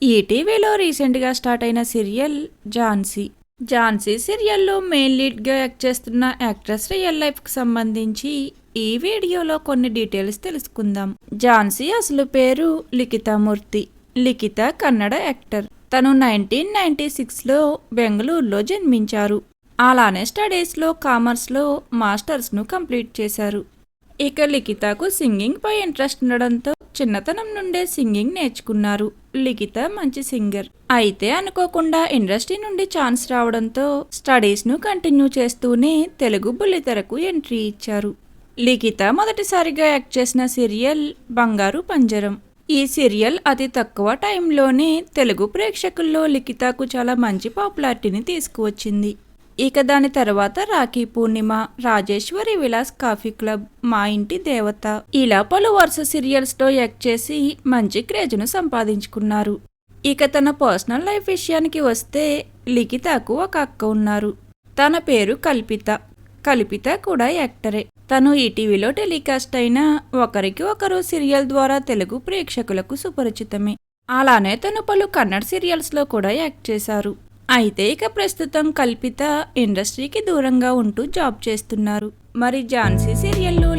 ఈటీవీలో రీసెంట్గా స్టార్ట్ అయిన సీరియల్ ఝాన్సీ. ఝాన్సీ సీరియల్లో మెయిన్ లీడ్గా యాక్ట్ చేస్తున్న యాక్ట్రెస్ రియల్ లైఫ్కి సంబంధించి ఈ వీడియోలో కొన్ని డీటెయిల్స్ తెలుసుకుందాం. ఝాన్సీ అసలు పేరు లిఖితామూర్తి. లిఖిత కన్నడ యాక్టర్. తను 1996లో బెంగళూరులో జన్మించారు. అలానే స్టడీస్లో కామర్స్లో మాస్టర్స్ను కంప్లీట్ చేశారు. ఇక లిఖితకు సింగింగ్ పై ఇంట్రెస్ట్ ఉండడంతో చిన్నతనం నుండే సింగింగ్ నేర్చుకున్నారు. లిఖిత మంచి సింగర్. అయితే అనుకోకుండా ఇండస్ట్రీ నుండి ఛాన్స్ రావడంతో స్టడీస్ను కంటిన్యూ చేస్తూనే తెలుగు బుల్లితెరకు ఎంట్రీ ఇచ్చారు. లిఖిత మొదటిసారిగా యాక్ట్ చేసిన సీరియల్ బంగారు పంజరం. ఈ సీరియల్ అతి తక్కువ టైంలోనే తెలుగు ప్రేక్షకుల్లో లిఖితకు చాలా మంచి పాపులారిటీని తీసుకువచ్చింది. ఇక దాని తర్వాత రాఖీ పూర్ణిమ, రాజేశ్వరి విలాస్ కాఫీ క్లబ్, మా ఇంటి దేవత ఇలా పలు వరుస సీరియల్స్తో యాక్ట్ చేసి మంచి క్రేజ్ను సంపాదించుకున్నారు. ఇక తన పర్సనల్ లైఫ్ విషయానికి వస్తే లిఖితకు ఒక అక్క ఉన్నారు. తన పేరు కల్పిత. కల్పిత కూడా యాక్టరే. తను ఈటీవీలో టెలికాస్ట్ అయిన ఒకరికి ఒకరు సీరియల్ ద్వారా తెలుగు ప్రేక్షకులకు సుపరిచితమే. అలానే తను పలు కన్నడ సీరియల్స్లో కూడా యాక్ట్ చేశారు. అయితే ఇక ప్రస్తుతం కల్పిత ఇండస్ట్రీకి దూరంగా ఉంటూ జాబ్ చేస్తున్నారు. మరి ఝాన్సీ సీరియల్లో